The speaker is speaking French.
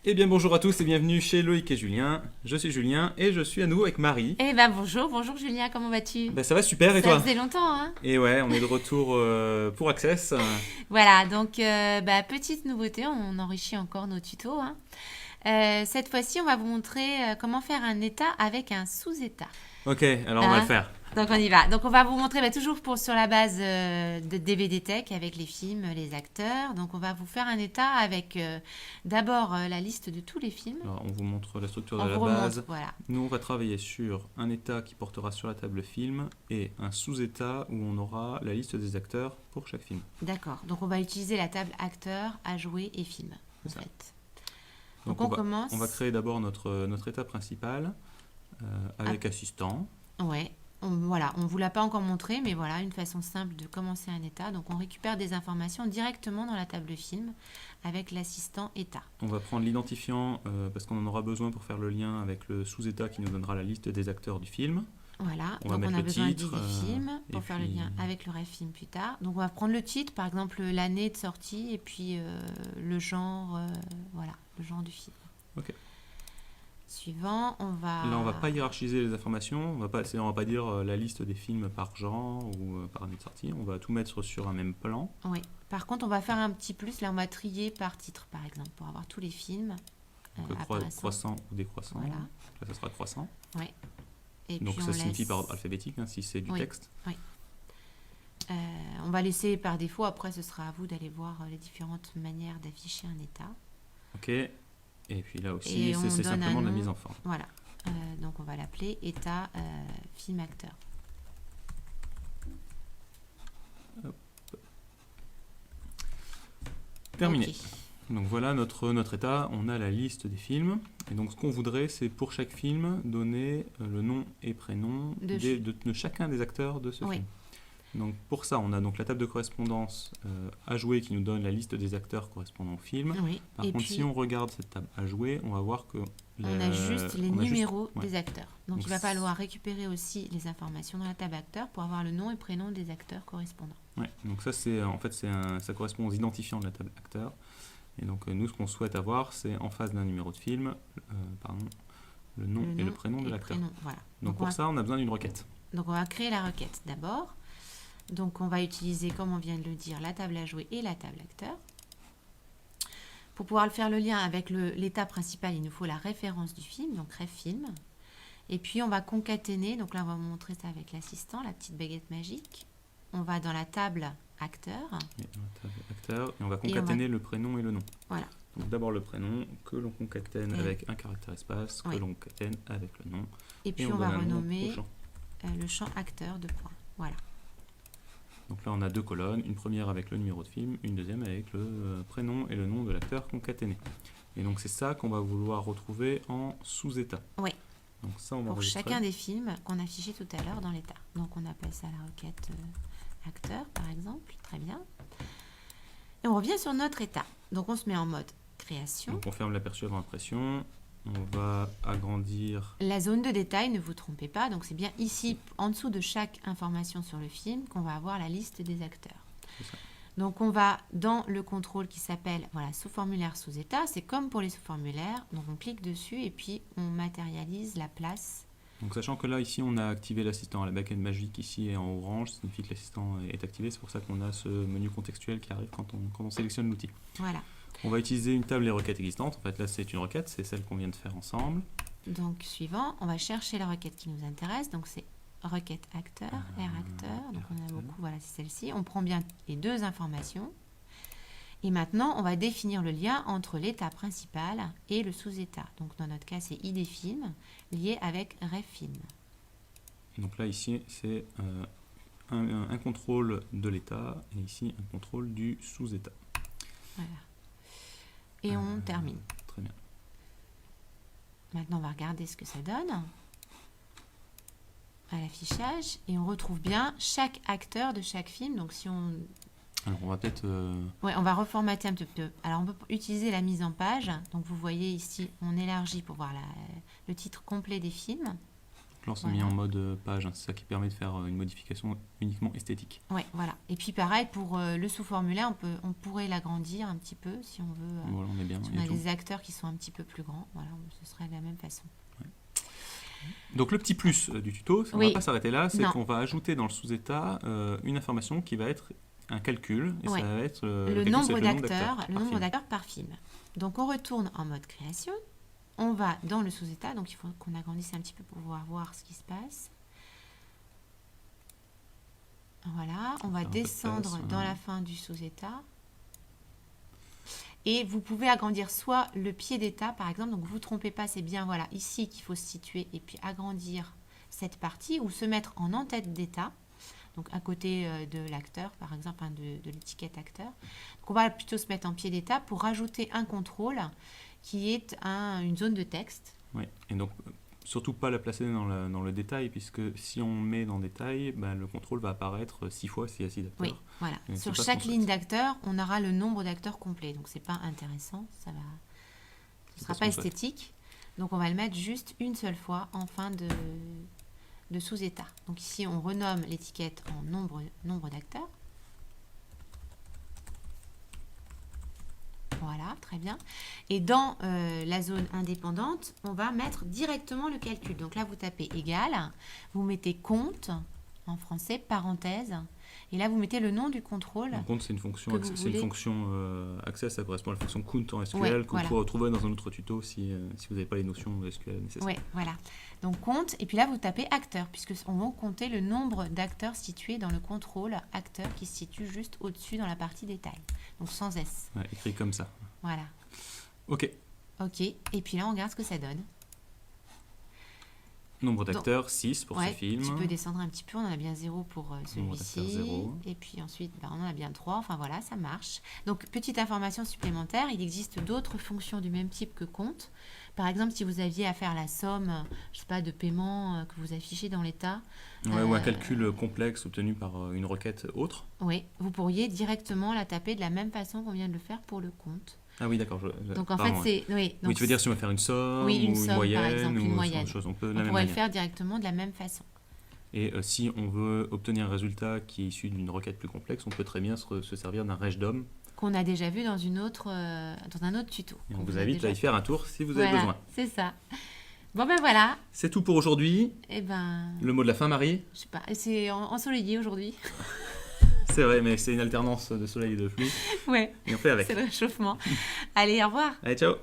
Eh bien bonjour à tous et bienvenue chez Loïc et Julien. Je suis Julien et je suis à nouveau avec Marie. Eh ben bonjour Julien, comment vas-tu? Ben, ça va super et Ça toi? faisait longtemps, hein? Et ouais, on est de retour pour Access. Voilà, donc petite nouveauté, on enrichit encore nos tutos, hein. Cette fois-ci, on va vous montrer comment faire un état avec un sous-état. Ok, alors on va le Hein. faire. Donc on y va. Donc on va vous montrer toujours sur la base de DVD Tech avec les films, les acteurs. Donc on va vous faire un état avec d'abord la liste de tous les films. Alors, on vous montre la structure On de la vous remonte, base. voilà. Nous, on va travailler sur un état qui portera sur la table film et un sous-état où on aura la liste des acteurs pour chaque film. D'accord. Donc on va utiliser la table acteurs, à jouer et film, en C'est ça. fait. Donc on commence. On va créer d'abord notre état principal avec assistant. Ouais, voilà, on ne vous l'a pas encore montré, mais voilà, une façon simple de commencer un état. Donc on récupère des informations directement dans la table film avec l'assistant état. On va prendre l'identifiant parce qu'on en aura besoin pour faire le lien avec le sous-état qui nous donnera la liste des acteurs du film. Voilà, On va donc mettre on a le besoin titre, du film et pour faire le puis- lien avec le ref film plus tard. Donc on va prendre le titre, par exemple l'année de sortie et puis le genre, voilà, le genre du film. Ok. Suivant, on va... Là, on va pas hiérarchiser les informations. On va pas dire la liste des films par genre ou par année de sortie. On va tout mettre sur un même plan. Oui, par contre on va faire un petit plus, là on va trier par titre par exemple, pour avoir tous les films Donc, apparaissant. croissant ou décroissant. Voilà. Là, ça sera croissant. Et Donc, puis ça on signifie laisse... par ordre alphabétique si c'est du Oui. texte. On va laisser par défaut, après ce sera à vous d'aller voir les différentes manières d'afficher un état. Ok. Et puis là aussi, Et on c'est donne simplement un de la nom. mise en forme. Voilà. Donc on va l'appeler état film acteur. Terminé. Ok. Donc voilà notre état, on a la liste des films. Et donc ce qu'on voudrait, c'est pour chaque film donner le nom et prénom de chacun des acteurs de ce Oui. film. Donc pour ça, on a donc la table de correspondance à jouer qui nous donne la liste des acteurs correspondant au film. Oui. Par Et contre, puis si on regarde cette table à jouer, on va voir que on a juste les numéros ouais. des acteurs. Donc Donc il va falloir récupérer aussi les informations dans la table acteur pour avoir le nom et prénom des acteurs correspondants. Ouais, donc ça ça correspond aux identifiants de la table acteur. Et donc nous, ce qu'on souhaite avoir, c'est en face d'un numéro de film, le nom et le prénom de l'acteur. Voilà. Donc pour ça, on a besoin d'une requête. Donc on va créer la requête d'abord. Donc on va utiliser, comme on vient de le dire, la table à jouer et la table acteur. Pour pouvoir faire le lien avec l'état principal, il nous faut la référence du film, donc ref film. Et puis on va concaténer, donc là on va vous montrer ça avec l'assistant, la petite baguette magique. On va dans la table acteur. Et on va concaténer le prénom et le nom. Voilà. Donc d'abord le prénom que l'on concatène avec un caractère espace, que Oui. l'on concatène avec le nom. Et puis on va renommer le champ acteur de points. Voilà. Donc là on a deux colonnes, une première avec le numéro de film, une deuxième avec le prénom et le nom de l'acteur concaténé. Et donc c'est ça qu'on va vouloir retrouver en sous-état. Oui. Donc ça, on va Pour enregistrer. chacun des films qu'on a affichés tout à l'heure dans l'état. Donc on appelle ça la requête acteur par exemple, très bien. Et on revient sur notre état. Donc on se met en mode création. Donc on ferme l'aperçu avant impression. On va agrandir. La zone de détail, ne vous trompez pas, donc c'est bien ici, en dessous de chaque information sur le film, qu'on va avoir la liste des acteurs. C'est ça. Donc on va dans le contrôle qui s'appelle sous-formulaire sous-état, c'est comme pour les sous-formulaires, donc on clique dessus et puis on matérialise la place. Donc sachant que là, ici, on a activé l'assistant. La baguette magique ici est en orange, ça signifie que l'assistant est activé. C'est pour ça qu'on a ce menu contextuel qui arrive quand on sélectionne l'outil. Voilà. On va utiliser une table des requêtes existantes. En fait, là, c'est une requête, c'est celle qu'on vient de faire ensemble. Donc suivant, on va chercher la requête qui nous intéresse, donc c'est requête acteur, R acteur, donc on a beaucoup, voilà, c'est celle-ci. On prend bien les deux informations. Et maintenant, on va définir le lien entre l'état principal et le sous-état. Donc dans notre cas, c'est ID film lié avec ref film. Donc là, ici, c'est un contrôle de l'état et ici, un contrôle du sous-état. Voilà. Et on termine. Très bien. Maintenant, on va regarder ce que ça donne à l'affichage. Et on retrouve bien chaque acteur de chaque film. Donc si on... Alors, on va peut-être... Ouais, on va reformater un petit peu. Alors, on peut utiliser la mise en page. Donc, vous voyez ici, on élargit pour voir le titre complet des films. là, on s'est mis en mode page, hein. C'est ça qui permet de faire une modification uniquement esthétique. Ouais, voilà. Et puis pareil, pour le sous-formulaire, on pourrait l'agrandir un petit peu si on veut. Voilà, on est bien. Si on a des acteurs qui sont un petit peu plus grands, voilà, ce serait de la même façon. Ouais. Donc le petit plus du tuto, on ne va pas s'arrêter là, c'est qu'on va ajouter dans le sous-état une information qui va être un calcul, et ça va être le nombre d'acteurs par film. Donc on retourne en mode création, on va dans le sous-état, donc il faut qu'on agrandisse un petit peu pour pouvoir voir ce qui se passe. Voilà, on va descendre dans la fin du sous-état. Et vous pouvez agrandir soit le pied d'état, par exemple, donc vous ne vous trompez pas, c'est bien voilà, ici qu'il faut se situer et puis agrandir cette partie, ou se mettre en en-tête d'état, donc à côté de l'acteur, par exemple, de l'étiquette acteur. Donc on va plutôt se mettre en pied d'état pour rajouter un contrôle qui est une zone de texte. Oui, et donc surtout pas la placer dans le détail, puisque si on met dans détail, le contrôle va apparaître 6 fois s'il y a 6 acteurs. Oui, voilà. Sur chaque ligne d'acteur, on aura le nombre d'acteurs complet. Donc c'est pas intéressant, ce ne sera pas esthétique. Donc on va le mettre juste une seule fois en fin de sous-état. Donc ici, on renomme l'étiquette en nombre d'acteurs. Voilà, très bien. Et dans la zone indépendante, on va mettre directement le calcul. Donc là, vous tapez égal, vous mettez compte, en français, parenthèse, et là, vous mettez le nom du contrôle. Le compte, c'est une fonction Access, ça correspond à la fonction count en SQL, que vous pouvez retrouver dans un autre tuto si vous n'avez pas les notions de SQL nécessaires. Oui, voilà. Donc compte, et puis là, vous tapez acteur, puisqu'on va compter le nombre d'acteurs situés dans le contrôle acteur qui se situe juste au-dessus dans la partie détail. Donc sans S. Ouais, écrit comme ça. Voilà. Ok. Ok, et puis là, on regarde ce que ça donne. Nombre d'acteurs, 6 pour ce film. Tu peux descendre un petit peu, on en a bien 0 pour celui-ci. Et puis ensuite, on en a bien 3. Enfin voilà, ça marche. Donc, petite information supplémentaire, il existe d'autres fonctions du même type que compte. Par exemple, si vous aviez à faire la somme, je sais pas, de paiement que vous affichez dans l'état. Ouais, ou un calcul complexe obtenu par une requête autre. Oui, vous pourriez directement la taper de la même façon qu'on vient de le faire pour le compte. Ah oui, d'accord. Donc en fait, c'est... Oui, tu veux dire si on va faire une somme, ou une moyenne, par exemple, une moyenne. Chose, on pourrait le faire directement de la même façon. Et si on veut obtenir un résultat qui est issu d'une requête plus complexe, on peut très bien se servir d'un rejdom. Qu'on a déjà vu dans un autre tuto. Et on vous invite à y faire un tour si vous avez besoin. C'est ça. Bon ben voilà. C'est tout pour aujourd'hui. Le mot de la fin, Marie? Je sais pas, c'est ensoleillé aujourd'hui. C'est vrai, mais c'est une alternance de soleil et de pluie. Ouais. Et on fait avec. C'est le réchauffement. Allez, au revoir. Allez, ciao.